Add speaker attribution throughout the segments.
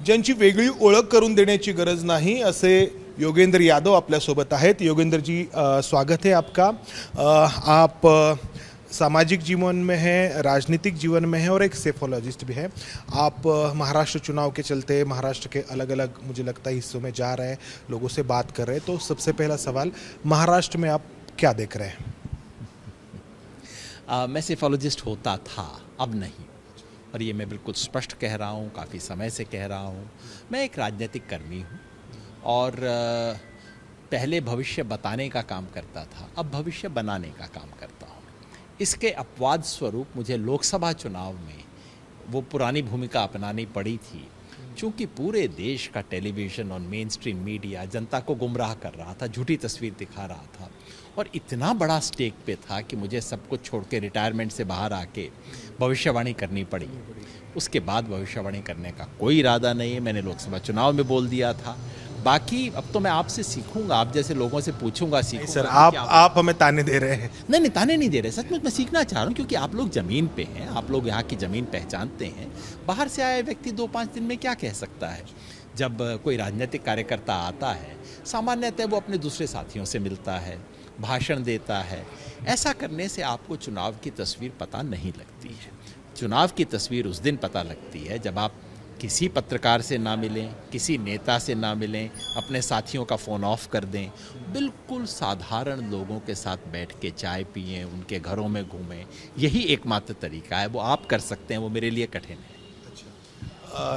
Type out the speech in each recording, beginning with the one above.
Speaker 1: ज्यांची वेगळी ओळख करून देण्याची गरज नहीं, असे योगेंद्र यादव आपल्यासोबत आहेत। योगेंद्र जी, स्वागत है आपका। आप सामाजिक जीवन में हैं, राजनीतिक जीवन में हैं और एक सेफोलॉजिस्ट भी हैं। आप महाराष्ट्र चुनाव के चलते महाराष्ट्र के अलग अलग मुझे लगता है हिस्सों में जा रहे हैं, लोगों से बात कर रहे हैं। तो सबसे पहला सवाल, महाराष्ट्र में आप क्या देख रहे हैं?
Speaker 2: मैं सेफोलॉजिस्ट होता था, अब नहीं, और ये मैं बिल्कुल स्पष्ट कह रहा हूँ, काफ़ी समय से कह रहा हूँ। मैं एक राजनीतिक कर्मी हूँ और पहले भविष्य बताने का काम करता था, अब भविष्य बनाने का काम करता हूँ। इसके अपवाद स्वरूप मुझे लोकसभा चुनाव में वो पुरानी भूमिका अपनानी पड़ी थी, क्योंकि पूरे देश का टेलीविज़न और मेन स्ट्रीम मीडिया जनता को गुमराह कर रहा था, झूठी तस्वीर दिखा रहा था और इतना बड़ा स्टेक पे था कि मुझे सब कुछ छोड़ के रिटायरमेंट से बाहर आके भविष्यवाणी करनी पड़ी। उसके बाद भविष्यवाणी करने का कोई इरादा नहीं है। मैंने लोकसभा चुनाव में बोल दिया था। बाकी अब तो मैं आपसे सीखूंगा, आप जैसे लोगों से पूछूंगा, सीखूंगा।
Speaker 1: सर, आप हमें ताने दे रहे हैं?
Speaker 2: नहीं, ताने नहीं दे रहे, सचमुच मैं सीखना चाह रहा हूँ, क्योंकि आप लोग ज़मीन पे हैं, आप लोग यहाँ की ज़मीन पहचानते हैं। बाहर से आया व्यक्ति 2-5 दिन में क्या कह सकता है? जब कोई राजनीतिक कार्यकर्ता आता है, सामान्यतः वो अपने दूसरे साथियों से मिलता है, भाषण देता है। ऐसा करने से आपको चुनाव की तस्वीर पता नहीं लगती है। चुनाव की तस्वीर उस दिन पता लगती है जब आप किसी पत्रकार से ना मिलें, किसी नेता से ना मिलें, अपने साथियों का फ़ोन ऑफ कर दें, बिल्कुल साधारण लोगों के साथ बैठ के चाय पिएं, उनके घरों में घूमें। यही एकमात्र तरीका है, वो आप कर सकते हैं, वो मेरे लिए कठिन है।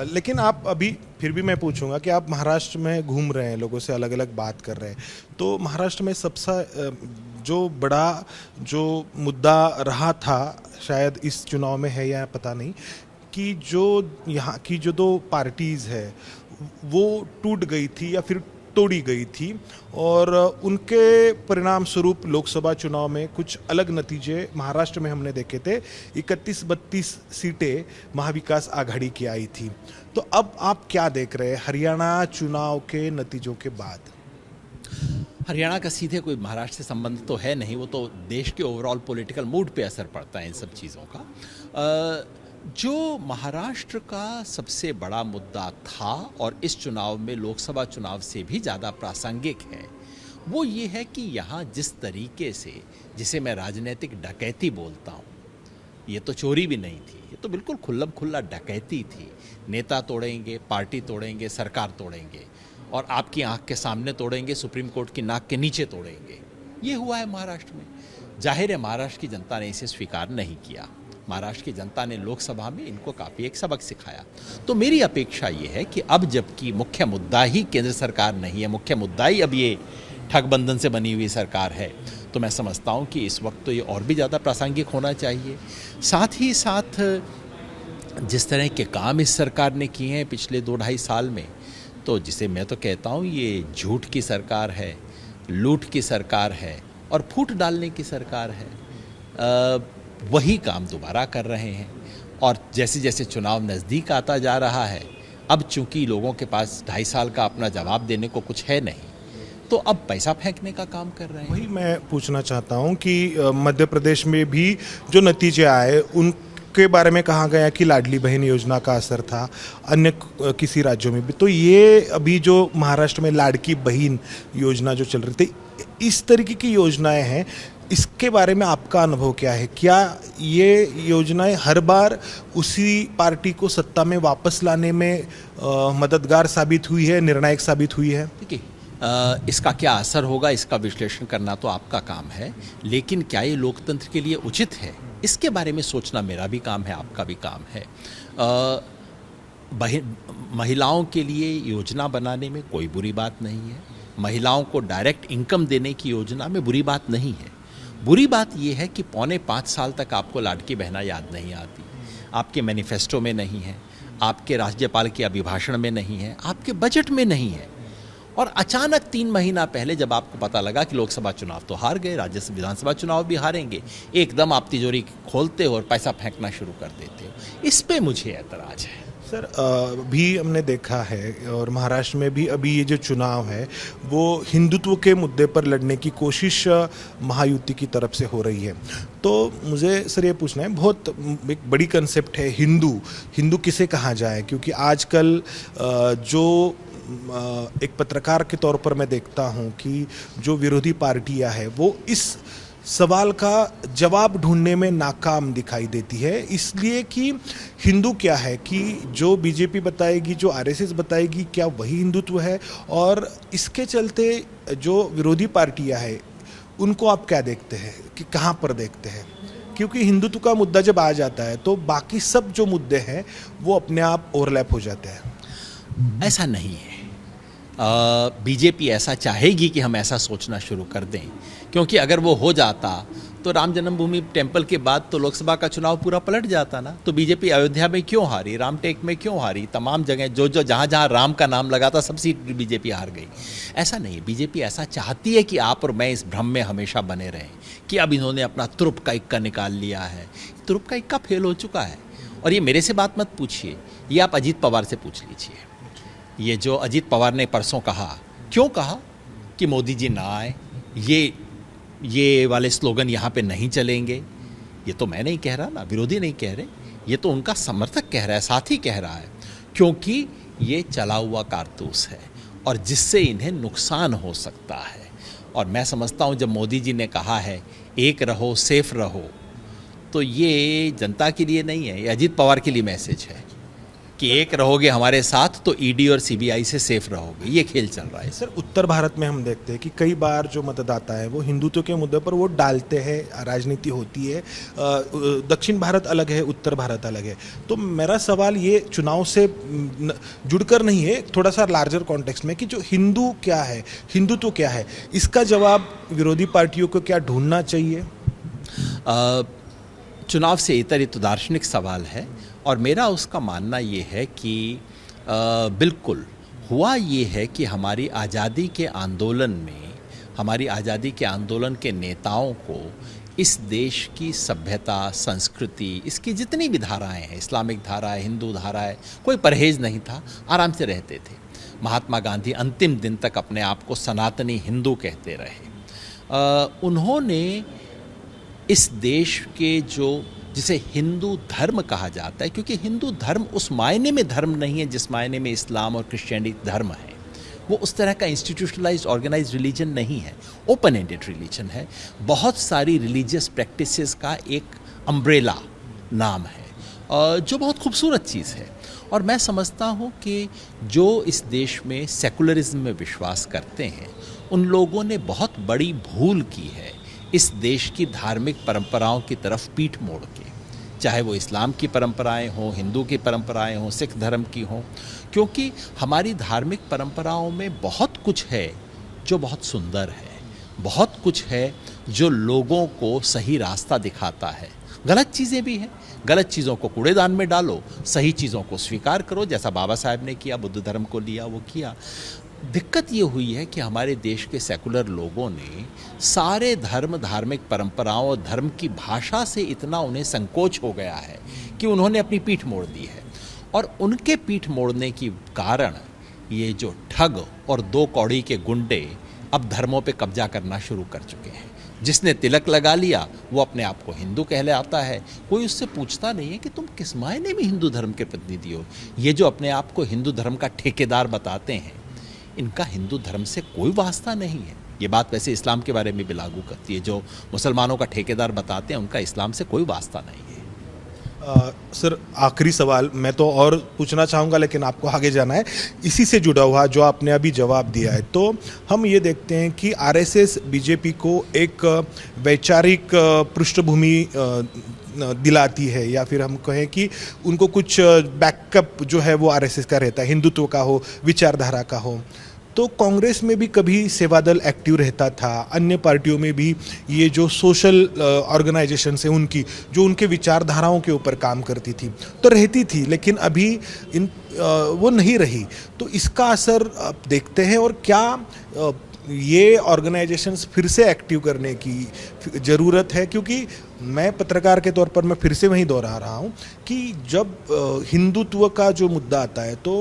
Speaker 1: लेकिन आप अभी फिर भी मैं पूछूंगा कि आप महाराष्ट्र में घूम रहे हैं, लोगों से अलग अलग बात कर रहे हैं, तो महाराष्ट्र में सबसे जो बड़ा जो मुद्दा रहा था, शायद इस चुनाव में है या पता नहीं, कि जो यहाँ की जो 2 पार्टीज़ है वो टूट गई थी या फिर तोड़ी गई थी और उनके परिणाम स्वरूप लोकसभा चुनाव में कुछ अलग नतीजे महाराष्ट्र में हमने देखे थे। 31-32 सीटें महाविकास आघाड़ी की आई थी। तो अब आप क्या देख रहे हैं हरियाणा चुनाव के नतीजों के बाद?
Speaker 2: हरियाणा का सीधे कोई महाराष्ट्र से संबंध तो है नहीं, वो तो देश के ओवरऑल पॉलिटिकल मूड पे असर पड़ता है इन सब चीज़ों का। जो महाराष्ट्र का सबसे बड़ा मुद्दा था और इस चुनाव में लोकसभा चुनाव से भी ज़्यादा प्रासंगिक है, वो ये है कि यहाँ जिस तरीके से, जिसे मैं राजनीतिक डकैती बोलता हूँ, ये तो चोरी भी नहीं थी, ये तो बिल्कुल खुल्लम खुल्ला डकैती थी। नेता तोड़ेंगे, पार्टी तोड़ेंगे, सरकार तोड़ेंगे और आपकी आंख के सामने तोड़ेंगे, सुप्रीम कोर्ट की नाक के नीचे तोड़ेंगे। ये हुआ है महाराष्ट्र में। जाहिर है महाराष्ट्र की जनता ने इसे स्वीकार नहीं किया। महाराष्ट्र की जनता ने लोकसभा में इनको काफ़ी एक सबक सिखाया। तो मेरी अपेक्षा ये है कि अब जबकि मुख्य मुद्दा ही केंद्र सरकार नहीं है, मुख्य मुद्दा ही अब ये ठगबंधन से बनी हुई सरकार है, तो मैं समझता हूँ कि इस वक्त तो ये और भी ज़्यादा प्रासंगिक होना चाहिए। साथ ही साथ जिस तरह के काम इस सरकार ने किए हैं पिछले 2-2.5 साल में, तो जिसे मैं तो कहता हूँ ये झूठ की सरकार है, लूट की सरकार है और फूट डालने की सरकार है। वही काम दोबारा कर रहे हैं और जैसे जैसे चुनाव नज़दीक आता जा रहा है, अब चूंकि लोगों के पास 2.5 साल का अपना जवाब देने को कुछ है नहीं, तो अब पैसा फेंकने का काम कर रहे हैं।
Speaker 1: वही मैं पूछना चाहता हूं कि मध्य प्रदेश में भी जो नतीजे आए उनके बारे में कहा गया कि लाडली बहन योजना का असर था, अन्य किसी राज्यों में भी। तो ये अभी जो महाराष्ट्र में लाडकी बहन योजना जो चल रही थी, इस तरीके की योजनाएं हैं, इसके बारे में आपका अनुभव क्या है? क्या ये योजनाएं हर बार उसी पार्टी को सत्ता में वापस लाने में मददगार साबित हुई है, निर्णायक साबित हुई है?
Speaker 2: देखिए, इसका क्या असर होगा, इसका विश्लेषण करना तो आपका काम है, लेकिन क्या ये लोकतंत्र के लिए उचित है, इसके बारे में सोचना मेरा भी काम है, आपका भी काम है। महिलाओं के लिए योजना बनाने में कोई बुरी बात नहीं है। महिलाओं को डायरेक्ट इनकम देने की योजना में बुरी बात नहीं है। बुरी बात यह है कि 4.25 साल तक आपको लाडकी बहना याद नहीं आती, आपके मैनिफेस्टो में नहीं है, आपके राज्यपाल के अभिभाषण में नहीं है, आपके बजट में नहीं है। और अचानक 3 महीना पहले जब आपको पता लगा कि लोकसभा चुनाव तो हार गए, राज्य विधानसभा चुनाव भी हारेंगे, एकदम आप तिजोरी खोलते हो और पैसा फेंकना शुरू कर देते हो। इस पे मुझे ऐतराज है।
Speaker 1: सर भी हमने देखा है और महाराष्ट्र में भी अभी ये जो चुनाव है वो हिंदुत्व के मुद्दे पर लड़ने की कोशिश महायुति की तरफ से हो रही है। तो मुझे सर ये पूछना है, बहुत एक बड़ी कंसेप्ट है हिंदू, हिंदू किसे कहा जाए, क्योंकि आजकल जो एक पत्रकार के तौर पर मैं देखता हूँ कि जो विरोधी पार्टियाँ हैं वो इस सवाल का जवाब ढूंढने में नाकाम दिखाई देती है, इसलिए कि हिंदू क्या है, कि जो बीजेपी बताएगी, जो आरएसएस बताएगी, क्या वही हिंदुत्व है। और इसके चलते जो विरोधी पार्टियां हैं उनको आप क्या देखते हैं, कि कहाँ पर देखते हैं, क्योंकि हिंदुत्व का मुद्दा जब आ जाता है तो बाकी सब जो मुद्दे हैं वो अपने आप ओवरलैप हो जाते हैं।
Speaker 2: ऐसा नहीं है। बीजेपी ऐसा चाहेगी कि हम ऐसा सोचना शुरू कर दें, क्योंकि अगर वो हो जाता तो राम जन्मभूमि टेम्पल के बाद तो लोकसभा का चुनाव पूरा पलट जाता ना। तो बीजेपी अयोध्या में क्यों हारी, रामटेक में क्यों हारी, तमाम जगह जो जो जहाँ जहाँ राम का नाम लगा था सब सीट बीजेपी हार गई। ऐसा नहीं है, बीजेपी ऐसा चाहती है कि आप और मैं इस भ्रम में हमेशा बने रहें कि अब इन्होंने अपना तुरुप का इक्का निकाल लिया है। तुरुप का इक्का फेल हो चुका है। और ये मेरे से बात मत पूछिए, ये आप अजीत पवार से पूछ लीजिए। ये जो अजीत पवार ने परसों कहा, क्यों कहा कि मोदी जी ना आए, ये वाले स्लोगन यहाँ पे नहीं चलेंगे, ये तो मैं नहीं कह रहा ना, विरोधी नहीं कह रहे, ये तो उनका समर्थक कह रहा है, साथी कह रहा है, क्योंकि ये चला हुआ कारतूस है और जिससे इन्हें नुकसान हो सकता है। और मैं समझता हूँ जब मोदी जी ने कहा है एक रहो सेफ रहो, तो ये जनता के लिए नहीं है, ये अजीत पवार के लिए मैसेज है कि एक रहोगे हमारे साथ तो ईडी और सीबीआई से सेफ रहोगे। ये खेल चल रहा है
Speaker 1: सर। उत्तर भारत में हम देखते हैं कि कई बार जो मतदाता है वो हिंदुत्व के मुद्दे पर वोट डालते हैं, राजनीति होती है। दक्षिण भारत अलग है, उत्तर भारत अलग है। तो मेरा सवाल ये चुनाव से जुड़कर नहीं है, थोड़ा सा लार्जर कॉन्टेक्स्ट में, कि जो हिंदू क्या है, हिंदुत्व क्या है, इसका जवाब विरोधी पार्टियों को क्या ढूंढना चाहिए।
Speaker 2: चुनाव से इतर ये तो दार्शनिक सवाल है और मेरा उसका मानना ये है कि बिल्कुल हुआ ये है कि हमारी आज़ादी के आंदोलन में, हमारी आज़ादी के आंदोलन के नेताओं को इस देश की सभ्यता, संस्कृति, इसकी जितनी भी धाराएं हैं, इस्लामिक धारा है, हिंदू धारा है, कोई परहेज़ नहीं था, आराम से रहते थे। महात्मा गांधी अंतिम दिन तक अपने आप को सनातनी हिंदू कहते रहे। उन्होंने इस देश के जो जिसे हिंदू धर्म कहा जाता है, क्योंकि हिंदू धर्म उस मायने में धर्म नहीं है जिस मायने में इस्लाम और क्रिश्चियनिटी धर्म है, वो उस तरह का इंस्टीट्यूशनलाइज्ड ऑर्गेनाइज्ड रिलीजन नहीं है, ओपन एंडेड रिलीजन है। बहुत सारी रिलीजियस प्रैक्टिसेस का एक अम्ब्रेला नाम है जो बहुत खूबसूरत चीज़ है। और मैं समझता हूँ कि जो इस देश में सेकुलरिज्म में विश्वास करते हैं उन लोगों ने बहुत बड़ी भूल की है इस देश की धार्मिक परंपराओं की तरफ पीठ मोड़ के, चाहे वो इस्लाम की परंपराएं हों, हिंदू की परंपराएं हों, सिख धर्म की हों, क्योंकि हमारी धार्मिक परंपराओं में बहुत कुछ है जो बहुत सुंदर है, बहुत कुछ है जो लोगों को सही रास्ता दिखाता है। गलत चीज़ें भी हैं, गलत चीज़ों को कूड़ेदान में डालो, सही चीज़ों को स्वीकार करो, जैसा बाबा साहब ने किया, बुद्ध धर्म को लिया वो किया। दिक्कत ये हुई है कि हमारे देश के सेकुलर लोगों ने सारे धर्म, धार्मिक परंपराओं और धर्म की भाषा से इतना उन्हें संकोच हो गया है कि उन्होंने अपनी पीठ मोड़ दी है। और उनके पीठ मोड़ने के कारण ये जो ठग और दो कौड़ी के गुंडे अब धर्मों पे कब्जा करना शुरू कर चुके हैं। जिसने तिलक लगा लिया वो अपने आप को हिंदू कहलाता है, कोई उससे पूछता नहीं है कि तुम किस मायने में हिंदू धर्म के प्रतिनिधि हो। ये जो अपने आप को हिंदू धर्म का ठेकेदार बताते हैं, इनका हिंदू धर्म से कोई वास्ता नहीं है। ये बात वैसे इस्लाम के बारे में भी लागू करती है, जो मुसलमानों का ठेकेदार बताते हैं उनका इस्लाम से कोई वास्ता नहीं है।
Speaker 1: सर आखिरी सवाल मैं तो और पूछना चाहूँगा, लेकिन आपको आगे जाना है, इसी से जुड़ा हुआ जो आपने अभी जवाब दिया है। तो हम ये देखते हैं कि आरएसएस बीजेपी को एक वैचारिक पृष्ठभूमि दिलाती है, या फिर हम कहें कि उनको कुछ बैकअप जो है वो आरएसएस का रहता है, हिंदुत्व का हो, विचारधारा का हो। तो कांग्रेस में भी कभी सेवादल एक्टिव रहता था, अन्य पार्टियों में भी ये जो सोशल ऑर्गेनाइजेशन है उनकी, जो उनके विचारधाराओं के ऊपर काम करती थी, तो रहती थी, लेकिन अभी वो नहीं रही। तो इसका असर आप देखते हैं, और क्या ये ऑर्गेनाइजेशंस फिर से एक्टिव करने की ज़रूरत है, क्योंकि मैं पत्रकार के तौर पर मैं फिर से वहीं दोहरा रहा हूँ कि जब हिंदुत्व का जो मुद्दा आता है तो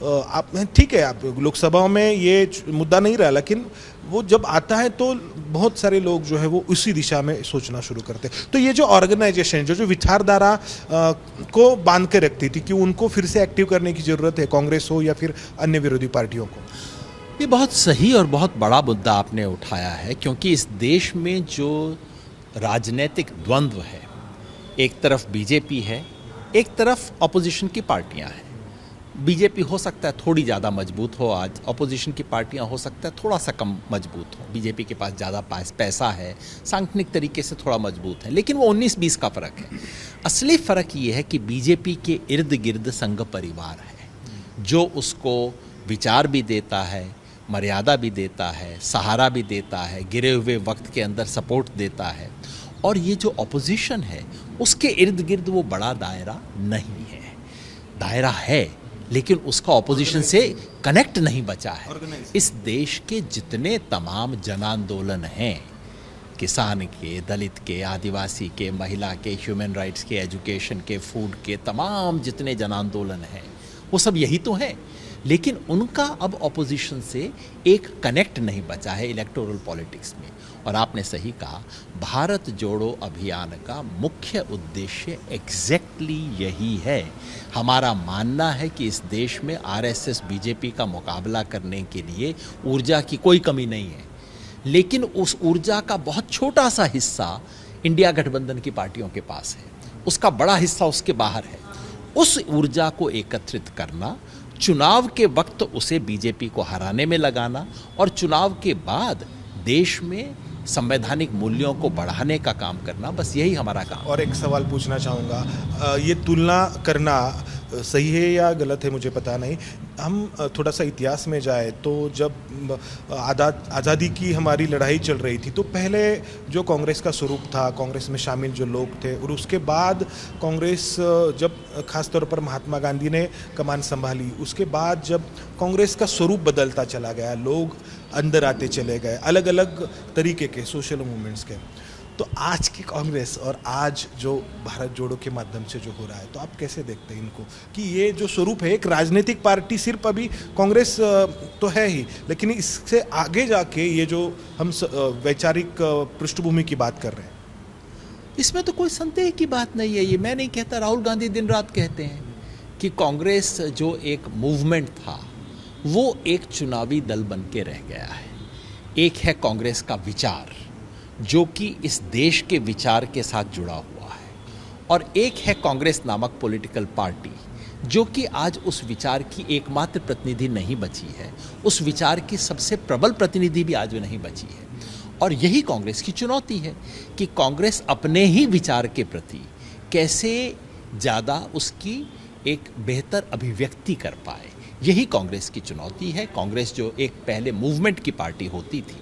Speaker 1: आप ठीक है, आप लोकसभा में ये मुद्दा नहीं रहा, लेकिन वो जब आता है तो बहुत सारे लोग जो है वो उसी दिशा में सोचना शुरू करते हैं। तो ये जो ऑर्गेनाइजेशन जो विचारधारा को बांध के रखती थी कि उनको फिर से एक्टिव करने की ज़रूरत है, कांग्रेस हो या फिर अन्य विरोधी पार्टियों को।
Speaker 2: ये बहुत सही और बहुत बड़ा मुद्दा आपने उठाया है, क्योंकि इस देश में जो राजनीतिक द्वंद्व है, एक तरफ बीजेपी है, एक तरफ अपोजिशन की पार्टियां हैं। बीजेपी हो सकता है थोड़ी ज़्यादा मजबूत हो आज, अपोजिशन की पार्टियां हो सकता है थोड़ा सा कम मजबूत हो। बीजेपी के पास ज़्यादा पैसा है, सांगठनिक तरीके से थोड़ा मजबूत है, लेकिन वो 19-20 का फ़र्क है। असली फ़र्क ये है कि बीजेपी के इर्द गिर्द संघ परिवार है, जो उसको विचार भी देता है, मर्यादा भी देता है, सहारा भी देता है, गिरे हुए वक्त के अंदर सपोर्ट देता है। और ये जो अपोजिशन है उसके इर्द गिर्द वो बड़ा दायरा नहीं है। दायरा है लेकिन उसका ऑपोजिशन से कनेक्ट नहीं बचा है। इस देश के जितने तमाम जन आंदोलन हैं, किसान के, दलित के, आदिवासी के, महिला के, ह्यूमन राइट्स के, एजुकेशन के, फूड के, तमाम जितने जन आंदोलन हैं वो सब यही तो हैं, लेकिन उनका अब ऑपोजिशन से एक कनेक्ट नहीं बचा है इलेक्टोरल पॉलिटिक्स में। और आपने सही कहा, भारत जोड़ो अभियान का मुख्य उद्देश्य एग्जैक्टली यही है। हमारा मानना है कि इस देश में आरएसएस बीजेपी का मुकाबला करने के लिए ऊर्जा की कोई कमी नहीं है, लेकिन उस ऊर्जा का बहुत छोटा सा हिस्सा इंडिया गठबंधन की पार्टियों के पास है, उसका बड़ा हिस्सा उसके बाहर है। उस ऊर्जा को एकत्रित करना, चुनाव के वक्त उसे बीजेपी को हराने में लगाना और चुनाव के बाद देश में संवैधानिक मूल्यों को बढ़ाने का काम करना, बस यही हमारा काम।
Speaker 1: और एक सवाल पूछना चाहूँगा, ये तुलना करना सही है या गलत है मुझे पता नहीं। हम थोड़ा सा इतिहास में जाए तो जब आज़ादी की हमारी लड़ाई चल रही थी तो पहले जो कांग्रेस का स्वरूप था, कांग्रेस में शामिल जो लोग थे, और उसके बाद कांग्रेस जब खासतौर पर महात्मा गांधी ने कमान संभाली, उसके बाद जब कांग्रेस का स्वरूप बदलता चला गया, लोग अंदर आते चले गए, अलग अलग तरीके के सोशल मूवमेंट्स के, तो आज की कांग्रेस और आज जो भारत जोड़ो के माध्यम से जो हो रहा है, तो आप कैसे देखते हैं इनको कि ये जो स्वरूप है, एक राजनीतिक पार्टी सिर्फ अभी कांग्रेस तो है ही, लेकिन इससे आगे जाके ये जो हम वैचारिक पृष्ठभूमि की बात कर रहे हैं,
Speaker 2: इसमें तो कोई संदेह की बात नहीं है। ये मैं नहीं कहता, राहुल गांधी दिन रात कहते हैं कि कांग्रेस जो एक मूवमेंट था वो एक चुनावी दल बन के रह गया है। एक है कांग्रेस का विचार जो कि इस देश के विचार के साथ जुड़ा हुआ है, और एक है कांग्रेस नामक पॉलिटिकल पार्टी जो कि आज उस विचार की एकमात्र प्रतिनिधि नहीं बची है, उस विचार की सबसे प्रबल प्रतिनिधि भी आज नहीं बची है। और यही कांग्रेस की चुनौती है कि कांग्रेस अपने ही विचार के प्रति कैसे ज़्यादा उसकी एक बेहतर अभिव्यक्ति कर पाए, यही कांग्रेस की चुनौती है। कांग्रेस जो एक पहले मूवमेंट की पार्टी होती थी,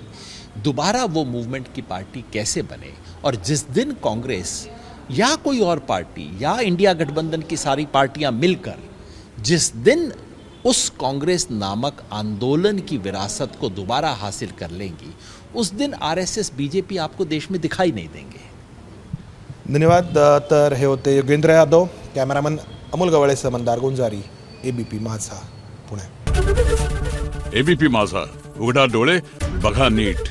Speaker 2: दोबारा वो मूवमेंट की पार्टी कैसे बने। और जिस दिन कांग्रेस या कोई और पार्टी या इंडिया गठबंधन की सारी पार्टियां मिलकर जिस दिन उस कांग्रेस नामक आंदोलन की विरासत को दोबारा हासिल कर लेंगी, उस दिन आरएसएस बीजेपी आपको देश में दिखाई नहीं देंगे।
Speaker 1: धन्यवाद। तर हे होते योगेंद्र यादव, कॅमेरामन अमोल गवाळेसह मंदार गुंजारी, एबीपी माझा, पुणे।
Speaker 3: एबीपी माझा, उघडा डोळे बघा नीट.